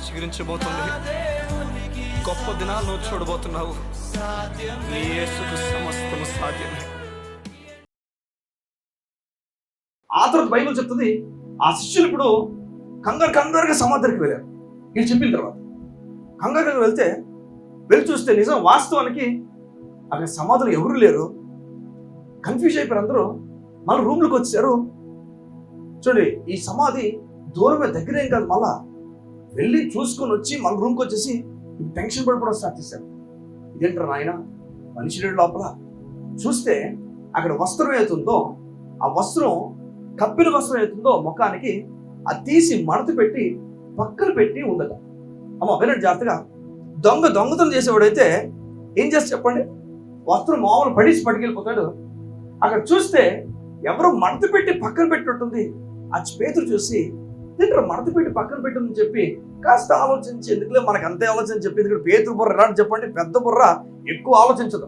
చిగురించబోతుంది. గొప్ప దినాలు నువ్వు చూడబోతున్నావు. నీ యేసుకు సమస్తము సాధ్యమే. ఆ తర్వాత బైబిల్ చెప్తుంది, ఆ శిష్యులు ఇప్పుడు కంగారుగా సమాధి దగ్గరికి వెళ్ళారు. వీళ్ళు చెప్పిన తర్వాత కంగారుగా వెళ్ళి చూస్తే నిజం వాస్తవానికి అక్కడ సమాధులు ఎవరు లేరు. కన్ఫ్యూజ్ అయిపోయారు అందరూ. మళ్ళీ రూమ్లోకి వచ్చారు. చూడండి, ఈ సమాధి దూరమే, దగ్గరేం కాదు. మళ్ళా వెళ్ళి చూసుకొని వచ్చి మళ్ళీ రూమ్కి వచ్చేసి టెన్షన్ పడిపోవడం స్టార్ట్ చేశారు. ఇదేంటారు నాయన, మనిషి లోపల చూస్తే అక్కడ వస్త్రం ఏతుందో, ఆ వస్త్రం కప్పిన వస్త్రం ఏతుందో ముఖానికి అది తీసి మడత పెట్టి పక్కన పెట్టి ఉందట. అమ్మ వినండి జాగ్రత్తగా. దొంగతనం చేసేవాడైతే ఏం చేస్తే చెప్పండి, వస్త్రం మామూలు పడేసి పట్టుకెళ్ళిపోతాడు. అక్కడ చూస్తే ఎవరో మడత పెట్టి పక్కన పెట్టినట్టుంది. ఆ పేతురు చూసి తింటారు మడత పెట్టి పక్కన పెట్టిందని చెప్పి కాస్త ఆలోచించి, ఎందుకులే మనకు అంతే ఆలోచన చెప్పి, ఎందుకంటే పేతురు బుర్ర ఎలాంటి చెప్పండి, పెద్ద బుర్ర ఎక్కువ ఆలోచించదు.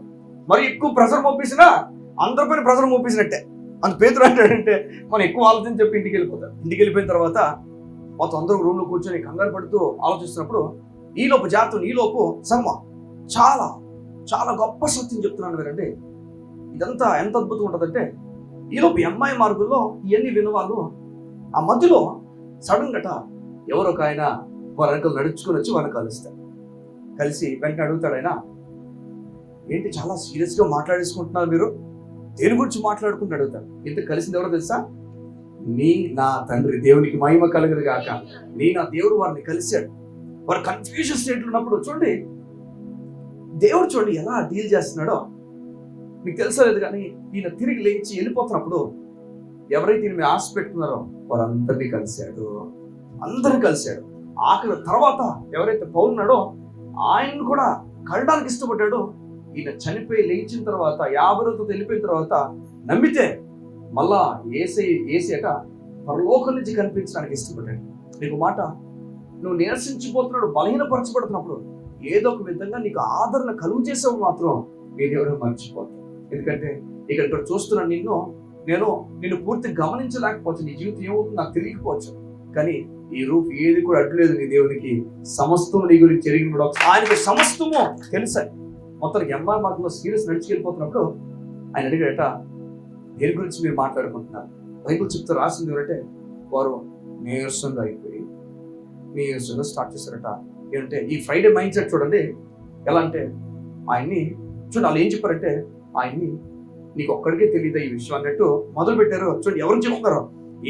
మరి ఎక్కువ ప్రెషర్ మోపేసినా అందరిపైన ప్రెషర్ మోపేసినట్టే. అంత పేతురు అంటాడంటే మనం ఎక్కువ ఆలోచన చెప్పి ఇంటికి వెళ్ళిపోతాం. ఇంటికి వెళ్ళిపోయిన తర్వాత మొత్తం అందరూ రూమ్లో కూర్చొని కంగారు పడుతూ ఆలోచిస్తున్నప్పుడు ఈలోపు సమ్మ చాలా చాలా గొప్ప సత్యం చెప్తున్నాను వినండి. ఇదంతా ఎంత అద్భుతం ఉంటుందంటే, ఈలోపు ఎంఐ మార్గుల్లో ఇవన్నీ వినవాళ్ళు ఆ మధ్యలో సడన్ గట ఎవరో ఒక ఆయన వారి వెనకాల నడుచుకుని వచ్చి వాళ్ళని కలుస్తారు. కలిసి వెంటనే అడుగుతాడు ఆయన, ఏంటి చాలా సీరియస్గా మాట్లాడేసుకుంటున్నారు మీరు, దేని గురించి మాట్లాడుకుంటూ అడుగుతాడు. ఇంత కలిసింది ఎవరో తెలుసా? నా తండ్రి దేవునికి మహిమ కలుగును గాక, నా దేవుడు వారిని కలిశాడు. వారు కన్ఫ్యూజన్ స్టేట్లో ఉన్నప్పుడు చూడండి, దేవుడు చూడండి ఎలా డీల్ చేస్తున్నాడో మీకు తెలుసా లేదు. కానీ ఈయన తిరిగి లేచి వెళ్ళిపోతున్నప్పుడు ఎవరైతే ఈయన ఆశ పెట్టుకున్నారో వారందరినీ కలిశాడు. ఆఖరి తర్వాత ఎవరైతే పౌరున్నాడో ఆయన కూడా కలడానికి ఇష్టపడ్డాడో, ఈయన చనిపోయి లేచిన తర్వాత 50 రోజులతో వెళ్ళిపోయిన తర్వాత నమ్మితే మళ్ళా ఏసేట పరలోకం నుంచి కనిపించడానికి ఇష్టపడ్డాడు. నీకు మాట, నువ్వు నిరసించిపోతున్నాడు, బలహీనపరచబడుతున్నప్పుడు ఏదో ఒక విధంగా నీకు ఆదరణ కలుగు చేసావు మాత్రం నీ దేవుడు మర్చిపోతావు. ఎందుకంటే ఇక్కడ చూస్తున్నా నిన్ను పూర్తి గమనించలేకపోవచ్చు. నీ జీవితం ఏమవుతుందో నాకు తెలియకపోవచ్చు. కానీ ఈ రూప్ ఏది కూడా అడ్డులేదు నీ దేవునికి. సమస్తము నీ గురించి జరిగిన ఆయనకు సమస్తము తెలుసా. మొత్తానికి ఎంఆర్ మార్గంలో సీరియస్ నడిచికెళ్ళిపోతున్నప్పుడు ఆయన అడిగాడట, దేని గురించి మీరు మాట్లాడుకుంటున్నారు? బైబిల్ చెప్తే రాసింది ఏంటంటే, వారు నీరసంగా అయిపోయి నీరసంగా స్టార్ట్ చేశారట. ఏంటంటే ఈ ఫ్రైడే మైండ్ సెట్ చూడండి ఎలా అంటే, ఆయన్ని చూడండి వాళ్ళు ఏం చెప్పారంటే, ఆయన్ని నీకు ఒక్కడికే తెలియదా ఈ విషయం అన్నట్టు మొదలు పెట్టారు. చూడండి ఎవరు చెప్తారో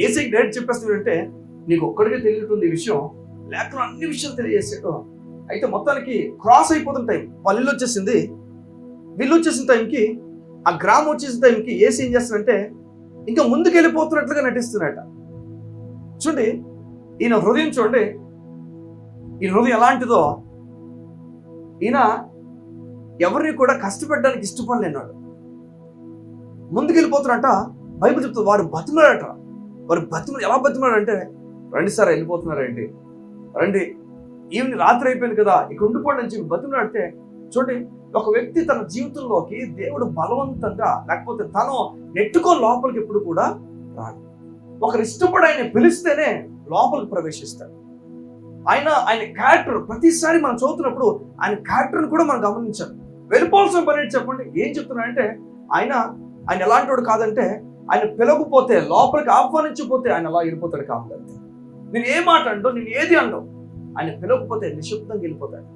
ఏసైకి డైరెక్ట్ చెప్పేస్తుందంటే, నీకు ఒక్కడికే తెలియటుంది ఈ విషయం, లేకపోతే అన్ని విషయాలు తెలియజేసాడు. అయితే మొత్తానికి క్రాస్ అయిపోతున్న టైం, వాళ్ళు ఇల్లు వచ్చేసింది. వీళ్ళు వచ్చేసిన టైంకి, ఆ గ్రామం వచ్చేసిన టైంకి ఏసీ ఏం చేస్తాడంటే ఇంకా ముందుకు వెళ్ళిపోతున్నట్లుగా నటిస్తున్నాడట. చూడండి ఈయన హృదయం చూడండి, ఈయన హృదయం ఎలాంటిదో. ఈయన ఎవరిని కూడా కష్టపెట్టడానికి ఇష్టపడలేనాడు. ముందుకు వెళ్ళిపోతున్నారట. బైబిల్ చెప్తుంది వారు బతిమలాడట. ఎలా బతిమలాడంటే, రండి సార్ వెళ్ళిపోతున్నారండి, రండి ఈవినింగ్ రాత్రి అయిపోయింది కదా ఇక ఉండిపోండి అని చెప్పి బతిమలాడితే, చూడండి ఒక వ్యక్తి తన జీవితంలోకి దేవుడు బలవంతంగా లేకపోతే తను నెట్టుకొని లోపలికి ఎప్పుడు కూడా రాడు. ఒకరు ఇష్టపడి ఆయన పిలిస్తేనే లోపలికి ప్రవేశిస్తాడు. ఆయన క్యారెక్టర్ ప్రతిసారి మనం చదువుతున్నప్పుడు ఆయన క్యారెక్టర్ని కూడా మనం గమనించాలి. వెళ్ళిపోవాల్సిన పని ఏంటి చెప్పండి. ఏం చెప్తున్నాడంటే, ఆయన ఎలాంటి వాడు కాదంటే, ఆయన పిలవకపోతే లోపలికి ఆహ్వానించకపోతే ఆయన అలా వెళ్ళిపోతాడు. కాదు నేను ఏ మాట అంటో, నేను ఏది అండవు, ఆయన పిలవకపోతే నిశ్శబ్దంగా వెళ్ళిపోతాడు.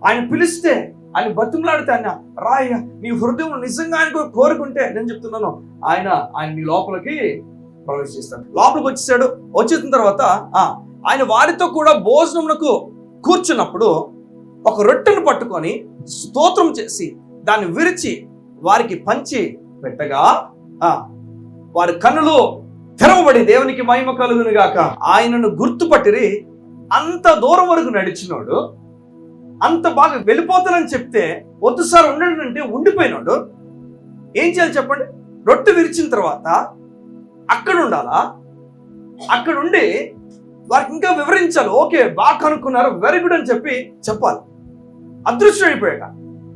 ఆయన పిలిస్తే, ఆయన బతిమలాడితే, ఆయన రాయ నీ హృదయం నిజంగా ఆయన కోరుకుంటే, నేను చెప్తున్నాను ఆయన నీ లోపలికి ప్రవేశిస్తాడు. లోపలికి వచ్చేసాడు. వచ్చేసిన తర్వాత ఆయన వారితో కూడా భోజనమునకు కూర్చున్నప్పుడు ఒక రొట్టెను పట్టుకొని స్తోత్రం చేసి దాన్ని విరిచి వారికి పంచి పెట్టగా వారి కన్నులు తెరవబడి దేవునికి మహిమ కలుగును గాక ఆయనను గుర్తుపట్టిరి. అంత దూరం వరకు నడిచినోడు, అంత బాగా వెళ్ళిపోతానని చెప్తే వద్దు సార్ ఉండండి అంటే ఉండిపోయినాడు. ఏం చేయాలి చెప్పండి? రొట్టె విరిచిన తర్వాత అక్కడ ఉండాలా, అక్కడ ఉండి వారికి ఇంకా వివరించాలి. ఓకే బాగా కనుక్కున్నారు, వెరీ గుడ్ అని చెప్పాలి. అదృష్టం అయిపోయాక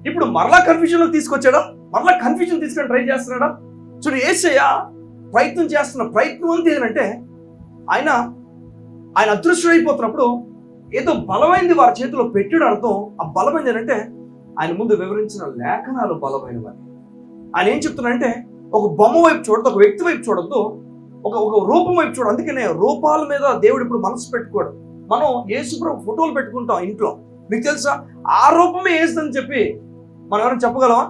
ఇప్పుడు మరలా కన్ఫ్యూజన్లో తీసుకొచ్చాడా? మరలా కన్ఫ్యూజన్ తీసుకొని ట్రై చేస్తున్నాడా? చూడు యేసయ్య ప్రయత్నం అంతా ఏంటంటే, ఆయన అదృష్టం అయిపోతున్నప్పుడు ఏదో బలమైంది వారి చేతిలో పెట్టాడు అర్థం. ఆ బలమైంది ఏంటంటే ఆయన ముందు వివరించిన లేఖనాలు బలమైనవని. ఆయన ఏం చెప్తున్నాడంటే ఒక బొమ్మ వైపు చూడద్దు, ఒక వ్యక్తి వైపు చూడద్దు, ఒక రూపం వైపు చూడ. అందుకనే రూపాల మీద దేవుడు ఇప్పుడు మనసు పెట్టుకోడు. మనం యేసుప్రభు ఫోటోలు పెట్టుకుంటాం ఇంట్లో. మీకు తెలుసా ఆ రూపమే యేసుదని చెప్పి మనం ఎవరైనా చెప్పగలమా?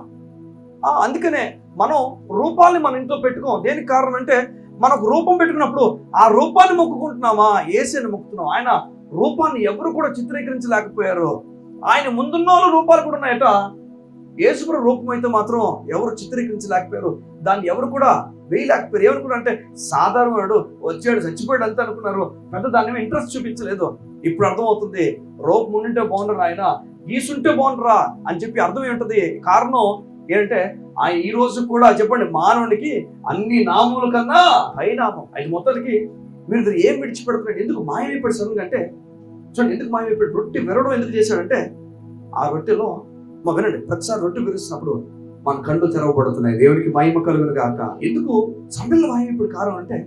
అందుకనే మనం రూపాలని మన ఇంట్లో పెట్టుకోం. దేనికి కారణం అంటే మనకు రూపం పెట్టుకున్నప్పుడు ఆ రూపాన్ని మొక్కుకుంటున్నామా, యేసుని మొక్కుతున్నాం. ఆయన రూపాన్ని ఎవరు కూడా చిత్రీకరించలేకపోయారు. ఆయన ముందున్న వాళ్ళు రూపాలు కూడా ఉన్నాయట. యేసుప్రభు రూపం అయితే మాత్రం ఎవరు చిత్రీకరించలేకపోయారు. దాన్ని ఎవరు కూడా వేయలేకపోయారు. ఏమనుకున్నారు అంటే సాధారణుడు వచ్చాడు చచ్చిపోయాడు అంతే అనుకున్నారు. పెద్ద దాని మీద ఇంట్రెస్ట్ చూపించలేదు. ఇప్పుడు అర్థమవుతుంది, రూపం ఉండింటే బాగుండరు ఆయన, గీసుంటే బాగుండరా అని చెప్పి అర్థం ఏంటది. కారణం ఏంటంటే ఈ రోజు కూడా చెప్పండి, మానవునికి అన్ని నామముల కన్నా పైనామం. అది మొత్తానికి మీరు ఏం విడిచిపెడుతున్నాడు, ఎందుకు మాయమైపోయాడు సడన్గా అంటే చూడండి, ఎందుకు మాయమైపోయాడు? రొట్టె విరవడం ఎందుకు చేశాడంటే ఆ రొట్టెలో వినండి, ప్రతిసారి రొట్టె విరుస్తున్నప్పుడు మన కళ్ళు తెరవబడుతున్నాయి. దేవునికి మహిమ కలుగును గాక. ఎందుకు సడన్గా మాయమైపోయాడు? కారణం అంటే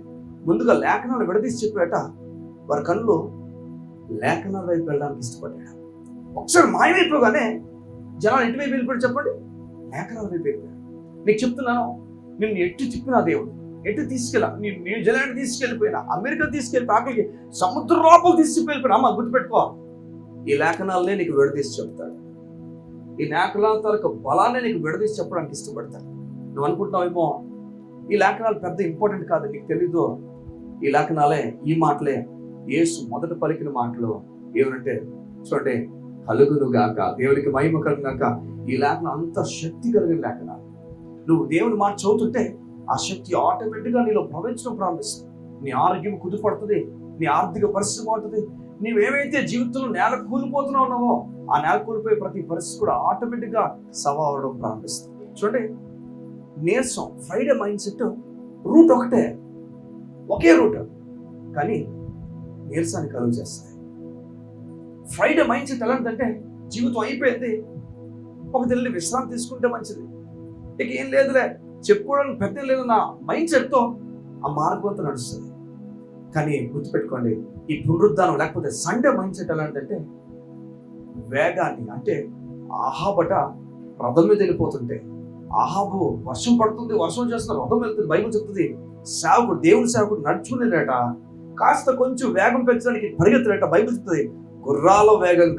ముందుగా లేఖనాలు విడదీసి చెప్పాట వారి కళ్ళు లేఖనాల వైపు వెళ్ళడానికి ఇష్టపడ్డాడు. ఒకసారి మాయమైపోగానే జనాలు ఎటు వైపు వెళ్ళిపోయాడు చెప్పండి? లేఖనాల వైపు వెళ్ళిపోయాడు. నీకు చెప్తున్నాను, నిన్ను ఎట్టు తిప్పినా దేవుడు, ఎటు తీసుకెళ్ళా, నేను న్యూజిలాండ్ తీసుకెళ్ళిపోయినా, అమెరికా తీసుకెళ్ళిపోయి, ఆకలికి సముద్ర లోపల తీసుకెళ్ళిపోయినా, అమ్మ గుర్తుపెట్టుకో, ఈ లేఖనాలనే నీకు విడదీసి చెప్తాడు. ఈ లేఖనాల తాలూకు బలాన్ని నీకు విడదీసి చెప్పడానికి ఇష్టపడతాడు. నువ్వు అనుకుంటున్నావేమో ఈ లేఖనాలు పెద్ద ఇంపార్టెంట్ కాదు, నీకు తెలీదు. ఈ లేఖనాలే, ఈ మాటలే యేసు మొదట పలికిన మాటలు. ఏమంటే చూడండి, కలుగును గాక, దేవునికి మహిమ కలుగును గాక. ఈ లేఖనం అంత శక్తి కలిగిన లేఖనాలు. నువ్వు దేవుని మాట చదువుతుంటే ఆ శక్తి ఆటోమేటిక్గా నీలో ప్రవహించడం ప్రారంభిస్తుంది. నీ ఆరోగ్యం కుదుపడుతుంది, నీ ఆర్థిక పరిస్థితి బాగుంటుంది. నీవేమైతే జీవితంలో నేల కూలిపోతున్నా ఉన్నావో ఆ నేల కూలిపోయే ప్రతి పరిస్థితి కూడా ఆటోమేటిక్గా సవా అవడం ప్రారంభిస్తుంది. చూడండి, నీరసం, ఫ్రైడే మైండ్ సెట్ రూట్ ఒకటే, ఒకే రూట్, కానీ నీరసాన్ని కలుగు చేస్తాయి. ఫ్రైడే మైండ్ సెట్ ఎలాంటిదంటే జీవితం అయిపోయింది, ఒక తెలియని విశ్రాంతి తీసుకుంటే మంచిది, ఇక ఏం లేదులే చెప్పుకోవడానికి పెద్ద లేదు నా మైండ్ సెట్తో ఆ మార్గంతో నడుస్తుంది. కానీ గుర్తుపెట్టుకోండి, ఈ పునరుద్ధానం లేకపోతే సండే మైండ్ సెట్ ఎలాంటిదంటే వేగాన్ని, అంటే ఆహాబట రథం మీద వెళ్ళిపోతుంటే, ఆహాబు వర్షం పడుతుంది, వర్షం చేస్తున్న రథం వెళ్తుంది. బైబిల్ చెప్తుంది సేవకుడు, దేవుని సేవకుడు నడుచుకునేట కాస్త కొంచెం వేగం పెంచడానికి పరిగెత్తలేట. బైబిల్ చెప్తుంది గుర్రాల వేగం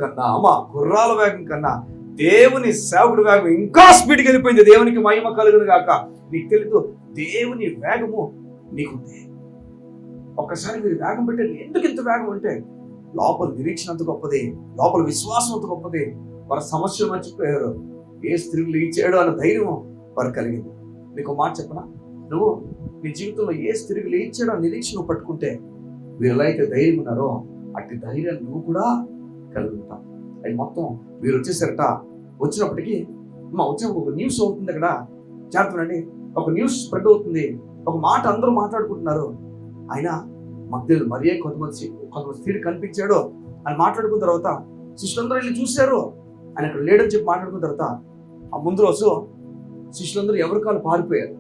కన్నా దేవుని సేవకుడు వేగం ఇంకా స్పీడ్కి వెళ్ళిపోయింది. దేవునికి మహిమ కలుగును గాక. నీకు తెలీదు, దేవుని వేగము నీకుంది. ఒక్కసారి మీరు వేగం పెట్టండి. ఎందుకు ఇంత వేగం అంటే లోపల నిరీక్షణ అంత గొప్పది, లోపల విశ్వాసం అంత గొప్పది. వారి సమస్యలు మర్చిపోయారు, ఏ స్త్రీలు ఇచ్చాడో అన్న ధైర్యం వారు కలిగింది. నీకు మాట చెప్పనా, నువ్వు నీ జీవితంలో ఏ స్త్రీలు ఇచ్చాడో నిరీక్షణ పట్టుకుంటే వీరు అయితే ధైర్యం ఉన్నారో అట్టి ధైర్యాన్ని నువ్వు కూడా కలుగుతావు. అది మొత్తం వీరు వచ్చేసరట. వచ్చినప్పటికీ వచ్చినప్పుడు ఒక న్యూస్ అవుతుంది, అక్కడ చేరుతుందండి, ఒక న్యూస్ స్ప్రెడ్ అవుతుంది, ఒక మాట అందరూ మాట్లాడుకుంటున్నారు. ఆయన మధ్యలో మరీ కొంతమంది స్త్రీలు కనిపించాడు అని మాట్లాడుకున్న తర్వాత శిష్యులందరూ వెళ్ళి చూశారు ఆయన అక్కడ లేడని చెప్పి మాట్లాడుకున్న తర్వాత ఆ ముందు రోజు శిష్యులందరూ ఎవరి కాళ్ళు పారిపోయారు.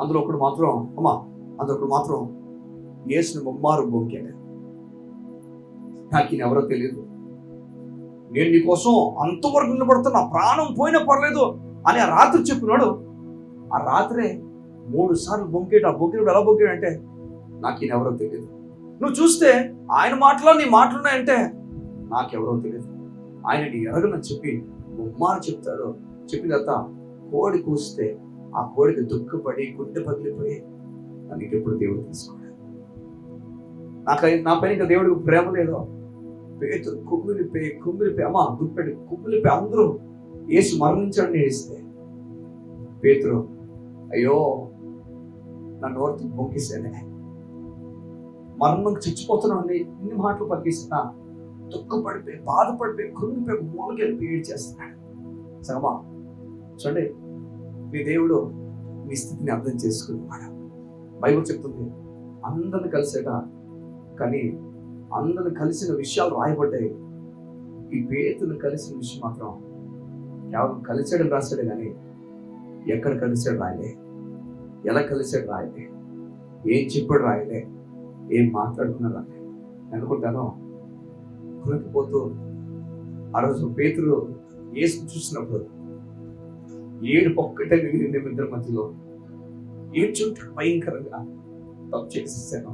అందులో ఒకడు మాత్రం యేసుని ముమ్మారు బొంకాడు. నాకు ఈయన ఎవరో తెలియదు, నేను నీకోసం అంతవరకు నిలబడుతున్నా, ప్రాణం పోయినా పర్లేదు అని ఆ రాత్రి చెప్పినాడు. ఆ రాత్రే 3 సార్లు బొంకేడు. ఆ బొంకేడు ఎలా బొంకాడంటే నాకు ఈయన ఎవరో తెలియదు. నువ్వు చూస్తే ఆయన మాటలో నీ మాటలున్నాయంటే నాకెవరో తెలియదు, ఆయన నీ ఎరగనని చెప్పి ముమ్మారు చెప్తాడు. చెప్పిన తర్వాత కోడి కూస్తే ఆ కోడికి దుఃఖపడి గుండె పగిలిపోయి నాకు ఎప్పుడు దేవుడు తీసుకోడు, నా పైన ఇంకా దేవుడికి ప్రేమ లేదు. పేతురు కుమ్మిలిపోయి గుర్తుపెట్టి కుమ్మిలిపోయి అందరూ యేసు మరణించాడని ఏడిస్తే పేతురు అయ్యో నా నోరుతో బొంకిస్తేనే మరణం చచ్చిపోతున్నాను ఇన్ని మాటలు పలికిస్తున్నా, దుఃఖపడిపోయి బాధపడిపోయి కృంగిపోయి మూలకెళ్ళిపోయి ఏడ్చేస్తున్నాడు. సగమా చూడండి, మీ దేవుడు మీ స్థితిని అర్థం చేసుకున్నాడు. బైబిల్ చెప్తుంది అందరిని కలిసాక, కానీ అందరిని కలిసిన విషయాలు రాయబడ్డాయి. ఈ పేతుని కలిసిన విషయం మాత్రం కేవలం కలిసాడని రాశాడు, కానీ ఎక్కడ కలిసాడు రాయలే, ఎలా కలిసాడు రాయలే, ఏం చెప్పాడు రాయలే, ఏం మాట్లాడుకున్నా రాయలే. అనుకుంటాను కురికిపోతూ ఆ రోజు పేతురు యేసుని చూసినప్పుడు ఏడుపు ఒక్కటే మిగిలింది ఇద్దరి మధ్యలో. ఏడ్చుంటాడు భయంకరంగా, తప్పు చేసేసాను,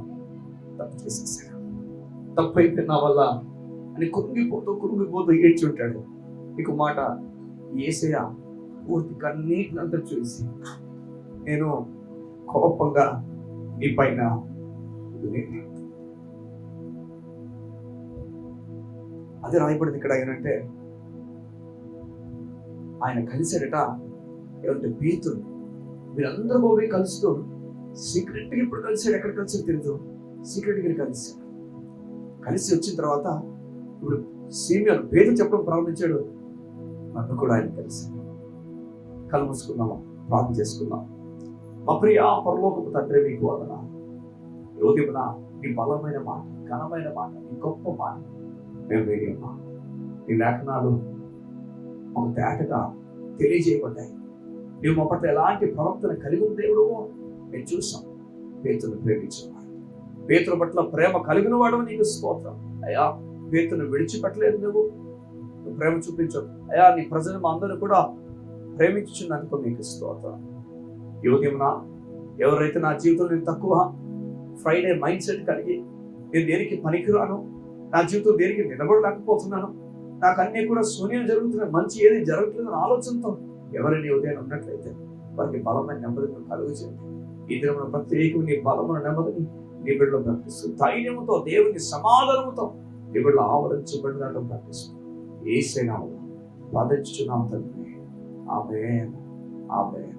తప్పు అయిపోయింది నా వల్ల అని కురుంగిపోతూ ఏడ్చుంటాడు. నీకు మాట, యేసయ్య పూర్తి కన్నీటినంతా చూసి, నేను కోపంగా నీ పైన అది రాయబడింది ఇక్కడ. ఏంటంటే ఆయన కలిశాడట ఏమంటే పేతురు. వీరందరూ పోయి కలుస్తూ సీక్రెట్గా ఇప్పుడు కలిసాడు. ఎక్కడ కలిసాడు తెలియదు, సీక్రెట్గా కలిసాడు. కలిసి వచ్చిన తర్వాత ఇప్పుడు సీమియోను పేతురు చెప్పడం ప్రారంభించాడు, నన్ను కూడా ఆయన కలిశాడు. కళ్ళు మూసుకుందామా, ప్రార్థన చేసుకుందాం. మా ప్రియ పరలోకపు తండ్రి, మీకు వందనాలు. ఈ ఉదయమున నీ బలమైన మాట, ఘనమైన మాట, నీ గొప్ప మాట మేము విని ఉన్నాం. నీ లేఖనాలు ఒక తేటగా తెలియజేయబడ్డాయి. నువ్వు మా పట్ల ఎలాంటి ప్రవక్తను కలిగి ఉన్న దేవుడు మేము చూసాం. పేతురును ప్రేమించేవాడు, పేతురు పట్ల ప్రేమ కలిగిన వాడు నీకు స్తోత్రం అయ్యా. పేతురును విడిచిపెట్టలేదు, నువ్వు ప్రేమ చూపించావు అయ్యా. నీ ప్రజలు మా అందరూ కూడా ప్రేమించున్నందుకు నీకు స్తోత్రం. ఈ ఉదయమున ఎవరైతే నా జీవితంలో నేను తక్కువ, ఫ్రైడే మైండ్ సెట్ కలిగి నేను దేనికి పనికిరాను, నా జీవితం దేనికి నిలబడలేకపోతున్నాను, నాకు అన్నీ కూడా శూన్యం జరుగుతున్నాయి, మంచి ఏది జరగట్లేదని ఆలోచనతో ఎవరైనా ఉదయం ఉన్నట్లయితే వారికి బలమైన నెమ్మదిని కలుగు చేయండి. ఈ దినమున ప్రత్యేకం నీ బలమైన నెమ్మదిని నీ బిడ్డలో ప్రకటిస్తూ, ధైర్యముతో దేవుని సమాధానముతో నీ బిడ్డలో ఆవరించబడినట్టు ప్రకటిస్తూ యేసయ్య నామమున ప్రార్థించుచున్నాము తండ్రి. ఆమేన్, ఆమేన్.